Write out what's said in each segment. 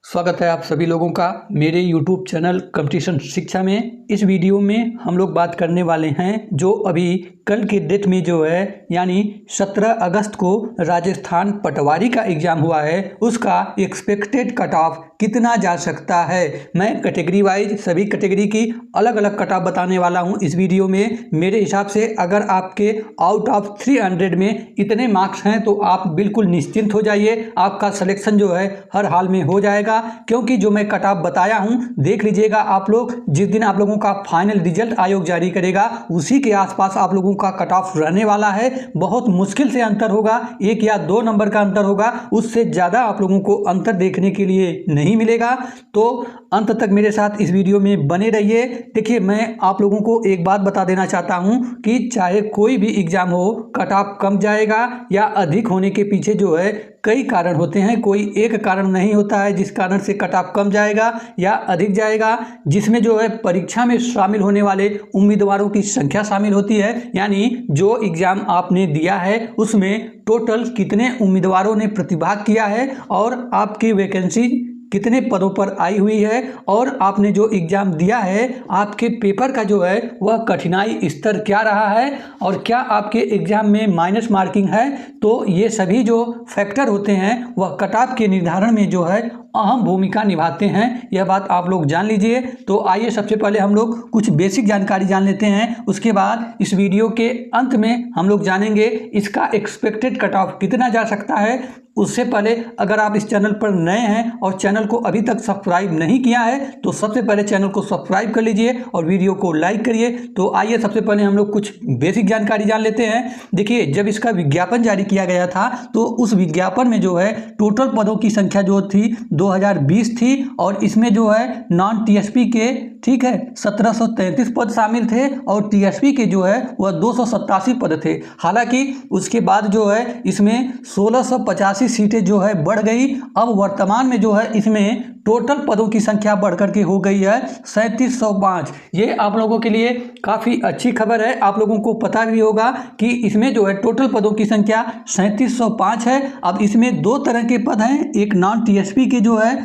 स्वागत है आप सभी लोगों का मेरे YouTube चैनल कंपटीशन शिक्षा में। इस वीडियो में हम लोग बात करने वाले हैं जो अभी कल के डेट में जो है यानी 17 अगस्त को राजस्थान पटवारी का एग्ज़ाम हुआ है, उसका एक्सपेक्टेड कट ऑफ कितना जा सकता है। मैं कैटेगरी वाइज सभी कैटेगरी की अलग अलग कट ऑफ बताने वाला हूं इस वीडियो में। मेरे हिसाब से अगर आपके आउट ऑफ 300 में इतने मार्क्स हैं तो आप बिल्कुल निश्चिंत हो जाइए, आपका सिलेक्शन जो है हर हाल में हो जाएगा। क्योंकि जो मैं कट ऑफ बताया हूं देख लीजिएगा आप लोग, जिस दिन आप लोगों का फाइनल रिजल्ट आयोग जारी करेगा उसी के आसपास आप लोगों का कट ऑफ रहने वाला है। बहुत मुश्किल से अंतर होगा, 1 या 2 नंबर का अंतर होगा, उससे ज़्यादा आप लोगों को अंतर देखने के लिए नहीं मिलेगा। तो अंत तक मेरे साथ इस वीडियो में बने रहिए। देखिए, मैं आप लोगों को एक बात बता देना चाहता हूं कि चाहे कोई भी एग्जाम हो, कट ऑफ कम जाएगा या अधिक होने के पीछे जो है कई कारण होते हैं, कोई एक कारण नहीं होता है जिस कारण से कट ऑफ कम जाएगा या अधिक जाएगा। जिसमें जो है परीक्षा में शामिल होने वाले उम्मीदवारों की संख्या शामिल होती है, यानी जो एग्जाम आपने दिया है उसमें टोटल कितने उम्मीदवारों ने प्रतिभाग किया है और आपकी वैकेंसी कितने पदों पर आई हुई है और आपने जो एग्ज़ाम दिया है आपके पेपर का जो है वह कठिनाई स्तर क्या रहा है और क्या आपके एग्ज़ाम में माइनस मार्किंग है। तो ये सभी जो फैक्टर होते हैं वह कट ऑफ के निर्धारण में जो है अहम भूमिका निभाते हैं, यह बात आप लोग जान लीजिए। तो आइए सबसे पहले हम लोग कुछ बेसिक जानकारी जान लेते हैं, उसके बाद इस वीडियो के अंत में हम लोग जानेंगे इसका एक्सपेक्टेड कट ऑफ कितना जा सकता है। उससे पहले अगर आप इस चैनल पर नए हैं और चैनल को अभी तक सब्सक्राइब नहीं किया है तो सबसे पहले चैनल को सब्सक्राइब कर लीजिए और वीडियो को लाइक करिए। तो आइए सबसे पहले हम लोग कुछ बेसिक जानकारी जान लेते हैं। देखिए, जब इसका विज्ञापन जारी किया गया था तो उस विज्ञापन में जो है टोटल पदों की संख्या जो थी 2020 थी और इसमें जो है नॉन टीएसपी के 1733 पद शामिल थे और टीएसपी के जो है वह 287 पद थे। हालांकि उसके बाद जो है इसमें 1685 सीटें जो है बढ़ गई। अब वर्तमान में जो है इसमें टोटल पदों की संख्या बढ़कर के हो गई है 3705। ये आप लोगों के लिए काफ़ी अच्छी खबर है। आप लोगों को पता भी होगा कि इसमें जो है टोटल पदों की संख्या 3705 है। अब इसमें 2 तरह के पद हैं, एक नॉन टीएसपी के जो है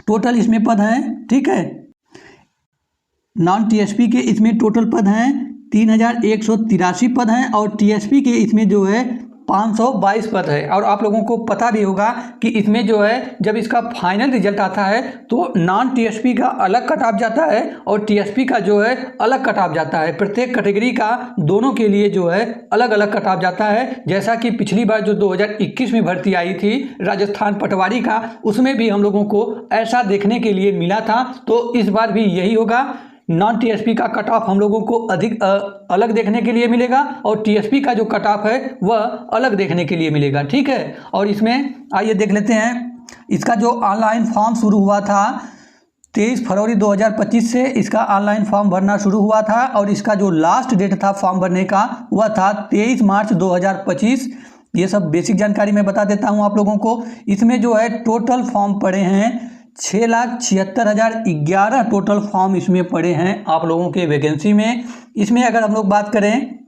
टोटल इसमें पद हैं, ठीक है। नॉन टीएसपी के इसमें टोटल पद हैं 3183 पद हैं और टीएसपी के इसमें जो है 522 पद है। और आप लोगों को पता भी होगा कि इसमें जो है जब इसका फाइनल रिजल्ट आता है तो नॉन टीएसपी का अलग कट ऑफ जाता है और टीएसपी का जो है अलग कट ऑफ जाता है। प्रत्येक कैटेगरी का दोनों के लिए जो है अलग अलग कट ऑफ जाता है। जैसा कि पिछली बार जो 2021 में भर्ती आई थी राजस्थान पटवारी का, उसमें भी हम लोगों को ऐसा देखने के लिए मिला था। तो इस बार भी यही होगा, नॉन टीएसपी का कट ऑफ हम लोगों को अधिक अलग देखने के लिए मिलेगा और टीएसपी का जो कट ऑफ है वह अलग देखने के लिए मिलेगा, ठीक है। और इसमें आइए देख लेते हैं, इसका जो ऑनलाइन फॉर्म शुरू हुआ था 23 फरवरी 2025 से इसका ऑनलाइन फॉर्म भरना शुरू हुआ था और इसका जो लास्ट डेट था फॉर्म भरने का वह था 23 मार्च 2025। ये सब बेसिक जानकारी मैं बता देता हूँ आप लोगों को। इसमें जो है टोटल फॉर्म पड़े हैं 6,76,011 टोटल फॉर्म इसमें पड़े हैं आप लोगों के वैकेंसी में। इसमें अगर हम लोग बात करें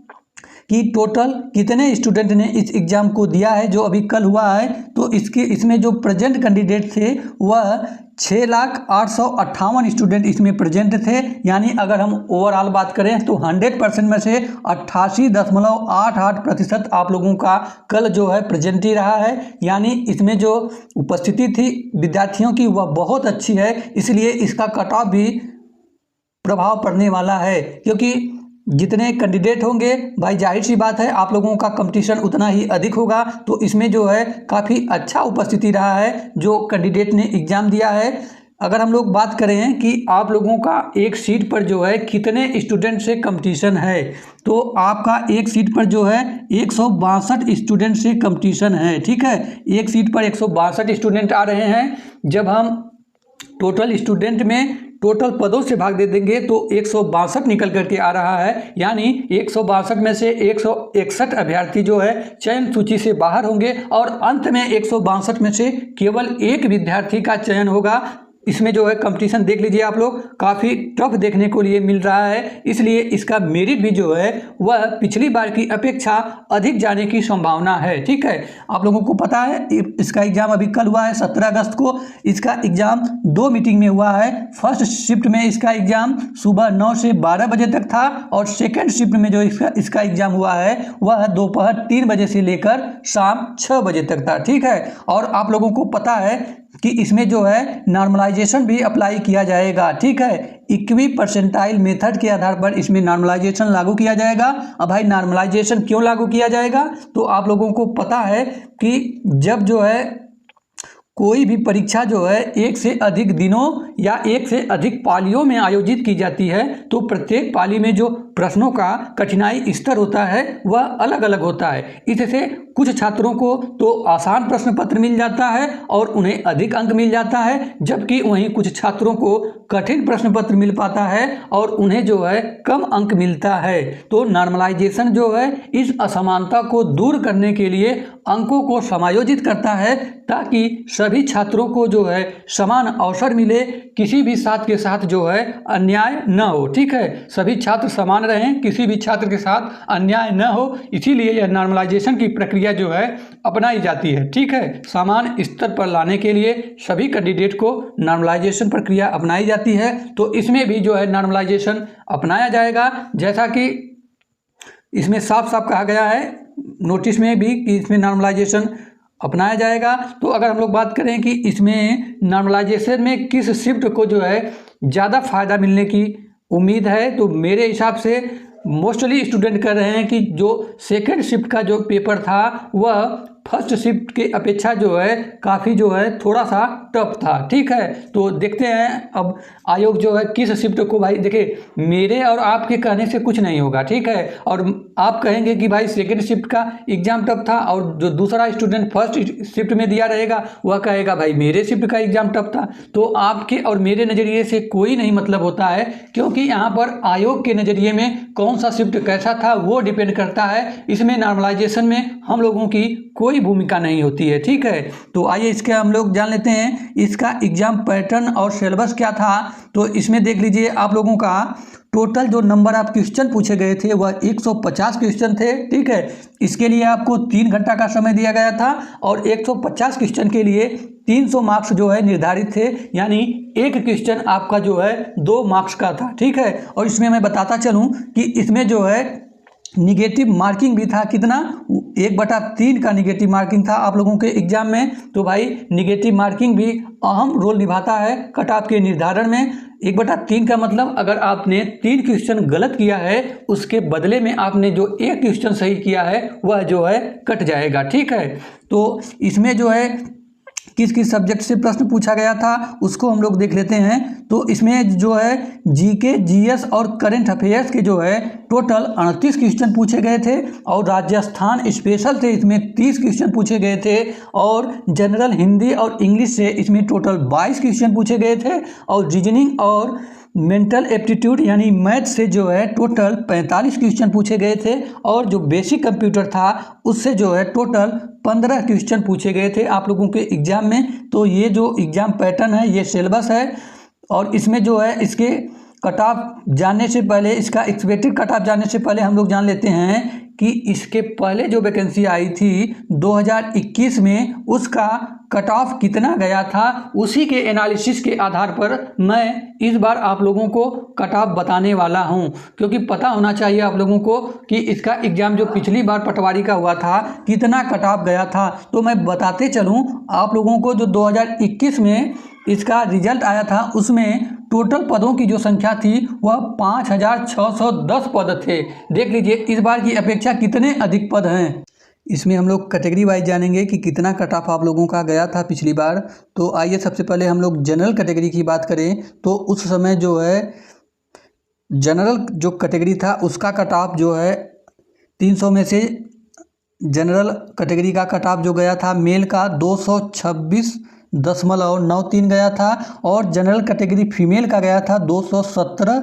कि टोटल कितने स्टूडेंट ने इस एग्ज़ाम को दिया है जो अभी कल हुआ है, तो इसमें जो प्रेजेंट कैंडिडेट थे वह 6,08,58 स्टूडेंट इसमें प्रेजेंट थे। यानी अगर हम ओवरऑल बात करें तो 100% में से 88.88% आप लोगों का कल जो है प्रेजेंट ही रहा है। यानी इसमें जो उपस्थिति थी विद्यार्थियों की वह बहुत अच्छी है, इसलिए इसका कट ऑफ भी प्रभाव पड़ने वाला है। क्योंकि जितने कैंडिडेट होंगे भाई जाहिर सी बात है आप लोगों का कंपटीशन उतना ही अधिक होगा। तो इसमें जो है काफ़ी अच्छा उपस्थिति रहा है जो कैंडिडेट ने एग्ज़ाम दिया है। अगर हम लोग बात करें कि आप लोगों का एक सीट पर जो है कितने स्टूडेंट से कंपटीशन है, तो आपका एक सीट पर जो है 162 स्टूडेंट से कंपटीशन है, ठीक है। एक सीट पर 162 स्टूडेंट आ रहे हैं। जब हम टोटल स्टूडेंट में टोटल पदों से भाग दे देंगे तो 162 निकल करके आ रहा है। यानी 162 में से 161 अभ्यर्थी जो है चयन सूची से बाहर होंगे और अंत में 162 में से केवल एक विद्यार्थी का चयन होगा इसमें जो है कंपटीशन देख लीजिए आप लोग, काफ़ी टफ देखने को लिए मिल रहा है, इसलिए इसका मेरिट भी जो है वह पिछली बार की अपेक्षा अधिक जाने की संभावना है। ठीक है, आप लोगों को पता है इसका एग्ज़ाम अभी कल हुआ है 17 अगस्त को। इसका एग्ज़ाम 2 मीटिंग में हुआ है। फर्स्ट शिफ्ट में इसका एग्ज़ाम सुबह 9 से 12 बजे तक था और सेकेंड शिफ्ट में जो इसका एग्ज़ाम हुआ है वह दोपहर 3 बजे से लेकर शाम 6 बजे तक था। ठीक है, और आप लोगों को पता है कि इसमें जो है नॉर्मलाइजेशन भी अप्लाई किया जाएगा। ठीक है, इक्वी परसेंटाइल मेथड के आधार पर इसमें नॉर्मलाइजेशन लागू किया जाएगा। अब भाई नॉर्मलाइजेशन क्यों लागू किया जाएगा, तो आप लोगों को पता है कि जब जो है कोई भी परीक्षा जो है एक से अधिक दिनों या एक से अधिक पालियों में आयोजित की जाती है, तो प्रत्येक पाली में जो प्रश्नों का कठिनाई स्तर होता है वह अलग अलग होता है। इससे कुछ छात्रों को तो आसान प्रश्न पत्र मिल जाता है और उन्हें अधिक अंक मिल जाता है, जबकि वहीं कुछ छात्रों को कठिन प्रश्न पत्र मिल पाता है और उन्हें जो है कम अंक मिलता है। तो नॉर्मलाइजेशन जो है इस असमानता को दूर करने के लिए अंकों को समायोजित करता है, ताकि सभी छात्रों को जो है समान अवसर मिले, किसी भी छात्र के साथ जो है अन्याय न हो। ठीक है, सभी छात्र समान रहें, किसी भी छात्र के साथ अन्याय न हो, इसीलिए यह नॉर्मलाइजेशन की प्रक्रिया जो है अपनाई जाती है। ठीक है, समान स्तर पर लाने के लिए सभी कैंडिडेट को नॉर्मलाइजेशन प्रक्रिया अपनाई जाती है। तो इसमें भी जो है नॉर्मलाइजेशन अपनाया जाएगा, जैसा कि इसमें साफ साफ कहा गया है नोटिस में भी कि इसमें नॉर्मलाइजेशन अपनाया जाएगा। तो अगर हम लोग बात करें कि इसमें नॉर्मलाइजेशन में किस शिफ्ट को जो है ज़्यादा फ़ायदा मिलने की उम्मीद है, तो मेरे हिसाब से मोस्टली स्टूडेंट कर रहे हैं कि जो सेकेंड शिफ्ट का जो पेपर था वह फर्स्ट शिफ्ट के अपेक्षा जो है काफ़ी जो है थोड़ा सा टफ था। ठीक है, तो देखते हैं अब आयोग जो है किस शिफ्ट को, भाई देखिए मेरे और आपके कहने से कुछ नहीं होगा। ठीक है, और आप कहेंगे कि भाई सेकेंड शिफ्ट का एग्ज़ाम टफ था और जो दूसरा स्टूडेंट फर्स्ट शिफ्ट में दिया रहेगा वह कहेगा भाई मेरे शिफ्ट का एग्ज़ाम टफ था। तो आपके और मेरे नज़रिए से कोई नहीं मतलब होता है, क्योंकि यहाँ पर आयोग के नज़रिए में कौन सा शिफ्ट कैसा था वो डिपेंड करता है। इसमें नॉर्मलाइजेशन में हम लोगों की कोई भूमिका नहीं होती है। ठीक है, तो आइए इसके हम लोग जान लेते हैं इसका एग्ज़ाम पैटर्न और सिलेबस क्या था। तो इसमें देख लीजिए आप लोगों का टोटल जो नंबर ऑफ क्वेश्चन पूछे गए थे वह 150 क्वेश्चन थे। ठीक है, इसके लिए आपको 3 घंटा का समय दिया गया था और 150 क्वेश्चन के लिए 300 मार्क्स जो है निर्धारित थे, यानी एक क्वेश्चन आपका जो है 2 मार्क्स का था। ठीक है, और इसमें मैं बताता चलूँ कि इसमें जो है निगेटिव मार्किंग भी था, कितना 1/3 का निगेटिव मार्किंग था आप लोगों के एग्जाम में। तो भाई निगेटिव मार्किंग भी अहम रोल निभाता है कट ऑफ के निर्धारण में। 1/3 का मतलब अगर आपने 3 क्वेश्चन गलत किया है उसके बदले में आपने जो 1 क्वेश्चन सही किया है वह जो है कट जाएगा। ठीक है, तो इसमें जो है किस किस सब्जेक्ट से प्रश्न पूछा गया था उसको हम लोग देख लेते हैं। तो इसमें जो है जीके, जीएस और करंट अफेयर्स के जो है टोटल 38 क्वेश्चन पूछे गए थे और राजस्थान स्पेशल से इसमें 30 क्वेश्चन पूछे गए थे और जनरल हिंदी और इंग्लिश से इसमें टोटल 22 क्वेश्चन पूछे गए थे और रीजनिंग और मेंटल एप्टीट्यूड यानी मैथ से जो है टोटल 45 क्वेश्चन पूछे गए थे और जो बेसिक कंप्यूटर था उससे जो है टोटल 15 क्वेश्चन पूछे गए थे आप लोगों के एग्ज़ाम में। तो ये जो एग्ज़ाम पैटर्न है ये सिलेबस है और इसमें जो है इसके कट ऑफ जानने से पहले, इसका एक्सपेक्टेड कट ऑफ जानने से पहले हम लोग जान लेते हैं कि इसके पहले जो वैकेंसी आई थी 2021 में उसका कट ऑफ कितना गया था, उसी के एनालिसिस के आधार पर मैं इस बार आप लोगों को कट ऑफ बताने वाला हूं, क्योंकि पता होना चाहिए आप लोगों को कि इसका एग्ज़ाम जो पिछली बार पटवारी का हुआ था कितना कट ऑफ गया था। तो मैं बताते चलूं आप लोगों को, जो 2021 में इसका रिजल्ट आया था उसमें टोटल पदों की जो संख्या थी वह 5610 पद थे। देख लीजिए इस बार की अपेक्षा कितने अधिक पद हैं। इसमें हम लोग कैटेगरी वाइज जानेंगे कि कितना कट ऑफ आप लोगों का गया था पिछली बार। तो आइए सबसे पहले हम लोग जनरल कैटेगरी की बात करें तो उस समय जो है जनरल जो कैटेगरी था उसका कट ऑफ जो है 300 में से जनरल कैटेगरी का कट ऑफ जो गया था मेल का 226.93 गया था और जनरल कैटेगरी फीमेल का गया था 217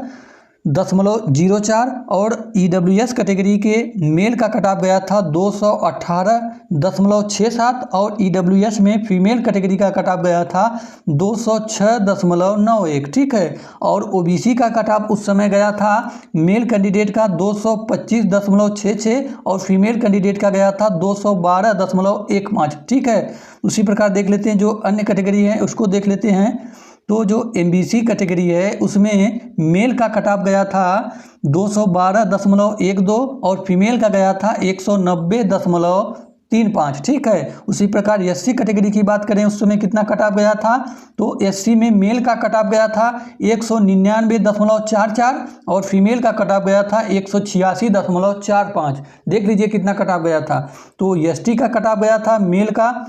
218.04 और EWS कैटेगरी के मेल का कट ऑफ गया था 218.67 और EWS में फीमेल कैटेगरी का कट ऑफ गया था 206.91, ठीक है। और OBC का कट ऑफ उस समय गया था मेल कैंडिडेट का 225.66 और फीमेल कैंडिडेट का गया था 212.15, ठीक है। उसी प्रकार देख लेते हैं जो अन्य कैटेगरी है उसको देख लेते हैं। तो जो MBC कैटेगरी है उसमें मेल का कट ऑफ गया था 212.12 और फीमेल का गया था 190.35, ठीक है। उसी प्रकार SC कैटेगरी की बात करें उस समय कितना कट ऑफ गया था, तो SC में मेल का कट ऑफ गया था 199.44 और फीमेल का कट ऑफ गया था 186.45। देख लीजिए कितना कट ऑफ गया था। तो ST का कट ऑफ गया था मेल का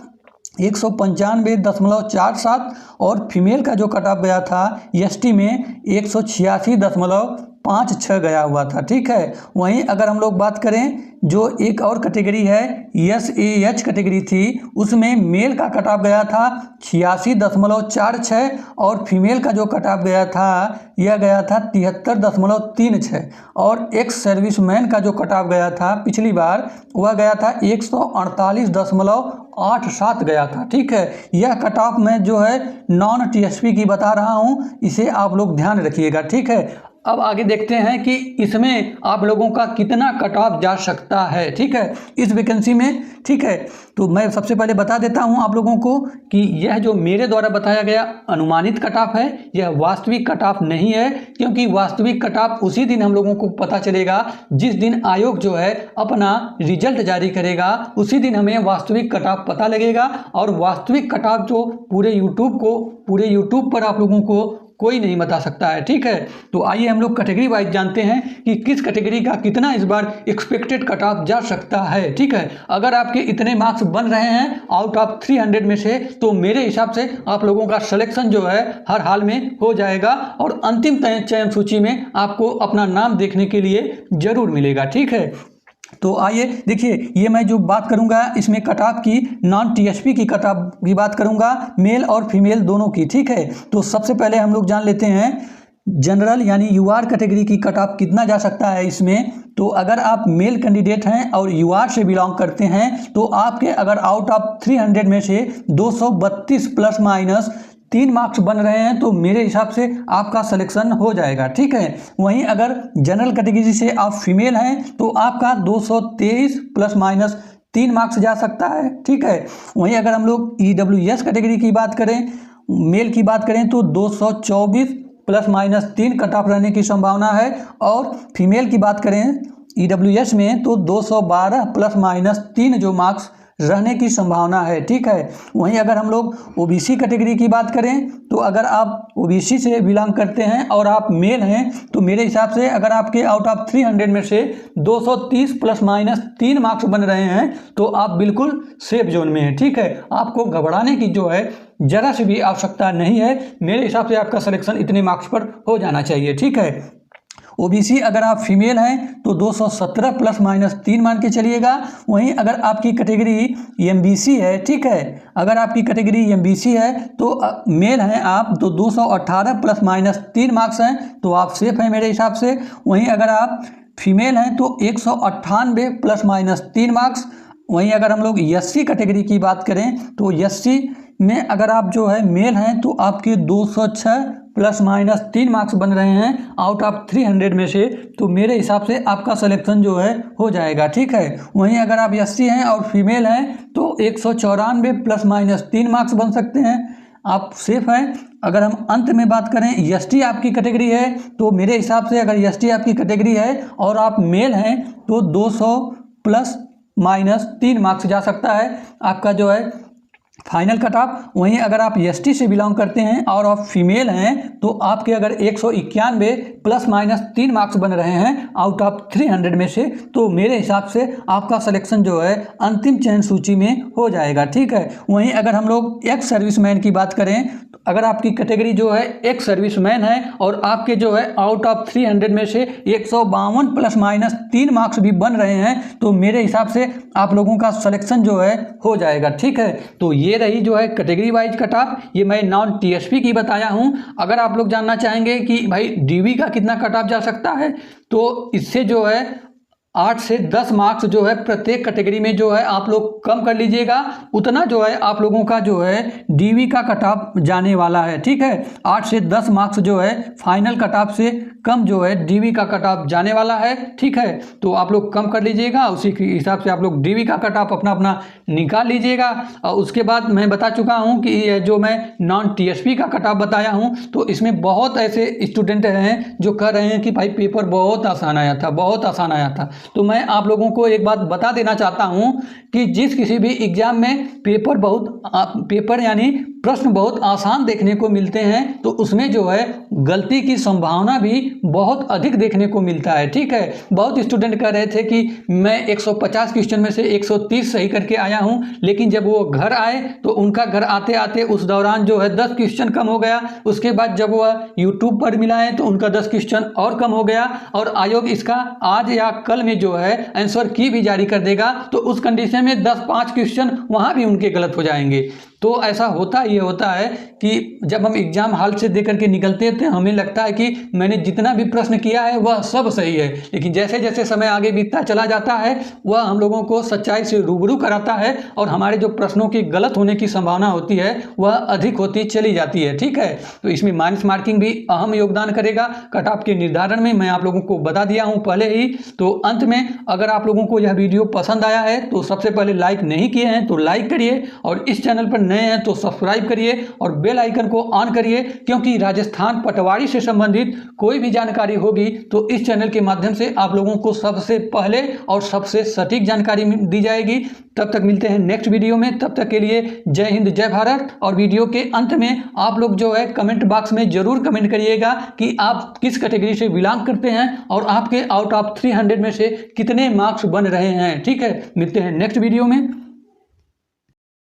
195.47 और फीमेल का जो कट ऑफ गया था ST में 186.56 गया हुआ था, ठीक है। वहीं अगर हम लोग बात करें जो एक और कैटेगरी है SAH कैटेगरी थी उसमें मेल का कट ऑफ गया था 86.46 और फीमेल का जो कट ऑफ गया था यह गया था 73.36 और एक्स सर्विसमैन का जो कट ऑफ गया था पिछली बार वह गया था 148.87 गया था, ठीक है। यह कट ऑफ मैं जो है नॉन TSP की बता रहा हूँ, इसे आप लोग ध्यान रखिएगा, ठीक है। अब आगे देखते हैं कि इसमें आप लोगों का कितना कट ऑफ जा सकता है, ठीक है, इस वैकेंसी में, ठीक है। तो मैं सबसे पहले बता देता हूं आप लोगों को कि यह जो मेरे द्वारा बताया गया अनुमानित कट ऑफ है यह वास्तविक कट ऑफ नहीं है, क्योंकि वास्तविक कट ऑफ उसी दिन हम लोगों को पता चलेगा जिस दिन आयोग जो है अपना रिजल्ट जारी करेगा, उसी दिन हमें वास्तविक कट ऑफ पता लगेगा। और वास्तविक कट ऑफ जो पूरे यूट्यूब पर आप लोगों को कोई नहीं बता सकता है, ठीक है। तो आइए हम लोग कैटेगरी वाइज जानते हैं कि किस कैटेगरी का कितना इस बार एक्सपेक्टेड कट ऑफ जा सकता है, ठीक है। अगर आपके इतने मार्क्स बन रहे हैं आउट ऑफ 300 में से, तो मेरे हिसाब से आप लोगों का सिलेक्शन जो है हर हाल में हो जाएगा और अंतिम चयन सूची में आपको अपना नाम देखने के लिए जरूर मिलेगा, ठीक है। तो आइए देखिए, ये मैं जो बात करूंगा इसमें कट ऑफ की नॉन TSP की कट ऑफ की बात करूंगा, मेल और फीमेल दोनों की, ठीक है। तो सबसे पहले हम लोग जान लेते हैं जनरल यानी UR कैटेगरी की कट ऑफ कितना जा सकता है इसमें। तो अगर आप मेल कैंडिडेट हैं और UR से बिलोंग करते हैं तो आपके अगर आउट ऑफ 300 में से 232 प्लस माइनस 3 मार्क्स बन रहे हैं तो मेरे हिसाब से आपका सिलेक्शन हो जाएगा, ठीक है। वहीं अगर जनरल कैटेगरी से आप फीमेल हैं तो आपका 223 प्लस माइनस 3 मार्क्स जा सकता है, ठीक है। वहीं अगर हम लोग EWS कैटेगरी की बात करें, मेल की बात करें तो 224 प्लस माइनस 3 कट ऑफ रहने की संभावना है। और फीमेल की बात करें EWS में तो 212 प्लस माइनस 3 जो मार्क्स रहने की संभावना है, ठीक है। वहीं अगर हम लोग OBC कैटेगरी की बात करें तो अगर आप OBC से बिलोंग करते हैं और आप मेल हैं तो मेरे हिसाब से अगर आपके आउट ऑफ 300 में से 230 प्लस माइनस 3 मार्क्स बन रहे हैं तो आप बिल्कुल सेफ जोन में हैं, ठीक है। आपको घबराने की जो है जरा से भी आवश्यकता नहीं है। मेरे हिसाब से आपका सिलेक्शन इतने मार्क्स पर हो जाना चाहिए, ठीक है। OBC अगर आप फीमेल हैं तो 217 प्लस माइनस 3 मान के चलिएगा। वहीं अगर आपकी कैटेगरी MBC है, ठीक है, अगर आपकी कैटेगरी MBC है तो मेल हैं आप तो 218 प्लस माइनस 3 मार्क्स हैं तो आप सेफ हैं मेरे हिसाब से। वहीं अगर आप फीमेल हैं तो 198 प्लस माइनस 3 मार्क्स। वहीं अगर हम लोग SC कैटेगरी की बात करें तो SC में अगर आप जो है मेल हैं तो आपके 206 प्लस माइनस 3 मार्क्स बन रहे हैं आउट ऑफ 300 में से, तो मेरे हिसाब से आपका सिलेक्शन जो है हो जाएगा, ठीक है। वहीं अगर आप SC हैं और फीमेल हैं तो 194 प्लस माइनस 3 मार्क्स बन सकते हैं, आप सेफ हैं। अगर हम अंत में बात करें ST आपकी कैटेगरी है तो मेरे हिसाब से अगर ST आपकी कैटेगरी है और आप मेल हैं तो 200 प्लस माइनस 3 मार्क्स जा सकता है आपका जो है फाइनल कट ऑफ। वहीं अगर आप ST से बिलोंग करते हैं और आप फीमेल हैं तो आपके अगर 191 प्लस माइनस 3 मार्क्स बन रहे हैं आउट ऑफ 300 में से, तो मेरे हिसाब से आपका सिलेक्शन जो है अंतिम चयन सूची में हो जाएगा, ठीक है। वहीं अगर हम लोग एक्स सर्विसमैन की बात करें तो अगर आपकी कैटेगरी जो है एक सर्विसमैन है और आपके जो है आउट ऑफ 300 में से 152 प्लस माइनस 3 मार्क्स भी बन रहे हैं तो मेरे हिसाब से आप लोगों का सिलेक्शन जो है हो जाएगा। ठीक है, तो ये रही जो है कैटेगरी वाइज कट ऑफ, ये मैं नॉन टीएसपी की बताया हूँ। अगर आप लोग जानना चाहेंगे कि भाई डीवी का कितना कट ऑफ जा सकता है तो इससे जो है 8 से 10 मार्क्स जो है प्रत्येक कैटेगरी में जो है आप लोग कम कर लीजिएगा, उतना जो है आप लोगों का जो है डीवी का कट ऑफ जाने वाला है। ठीक है, 8 से 10 मार्क्स जो है फाइनल कट ऑफ से कम जो है डीवी का कट ऑफ जाने वाला है। ठीक है, तो आप लोग कम कर लीजिएगा, उसी के हिसाब से आप लोग डीवी का कट ऑफ अपना अपना निकाल लीजिएगा। और उसके बाद मैं बता चुका हूँ कि ये जो मैं नॉन टीएसपी का कट ऑफ बताया हूँ तो इसमें बहुत ऐसे स्टूडेंट हैं जो कह रहे हैं कि भाई पेपर बहुत आसान आया था, बहुत आसान आया था। तो मैं आप लोगों को एक बात बता देना चाहता हूं कि जिस किसी भी एग्जाम में पेपर यानी प्रश्न बहुत आसान देखने को मिलते हैं तो उसमें जो है गलती की संभावना भी बहुत अधिक देखने को मिलता है। ठीक है, बहुत स्टूडेंट कह रहे थे कि मैं 150 क्वेश्चन में से 130 सही करके आया हूं, लेकिन जब वो घर आए तो उनका घर आते आते उस दौरान जो है 10 क्वेश्चन कम हो गया। उसके बाद जब वह यूट्यूब पर मिलाएं तो उनका 10 क्वेश्चन और कम हो गया और आयोग इसका आज या कल में जो है आंसर की भी जारी कर देगा तो उस कंडीशन में 10-5 क्वेश्चन वहां भी उनके गलत हो जाएंगे। तो ऐसा होता है कि जब हम एग्जाम हॉल से देकर के निकलते हैं तो हमें लगता है कि मैंने जितना भी प्रश्न किया है वह सब सही है, लेकिन जैसे जैसे समय आगे बीतता चला जाता है वह हम लोगों को सच्चाई से रूबरू कराता है और हमारे जो प्रश्नों की गलत होने की संभावना होती है वह अधिक होती चली जाती है। ठीक है, तो इसमें माइनस मार्किंग भी अहम योगदान करेगा कट ऑफ के निर्धारण में, मैं आप लोगों को बता दिया हूँ पहले ही। तो अंत में अगर आप लोगों को यह वीडियो पसंद आया है तो सबसे पहले लाइक नहीं किए हैं तो लाइक करिए और इस चैनल पर नए हैं तो सब्सक्राइब करिए और बेल आइकन को ऑन करिए, क्योंकि राजस्थान पटवारी से संबंधित कोई भी जानकारी होगी तो इस चैनल के माध्यम से आप लोगों को सबसे पहले और सबसे सटीक जानकारी दी जाएगी। तब तक मिलते हैं नेक्स्ट वीडियो में, तब तक के लिए जय हिंद जय भारत। और वीडियो के अंत में आप लोग जो है कमेंट बॉक्स में जरूर कमेंट करिएगा कि आप किस कैटेगरी से बिलोंग करते हैं और आपके आउट ऑफ 300 में से कितने मार्क्स बन रहे हैं। ठीक है, मिलते हैं नेक्स्ट वीडियो में।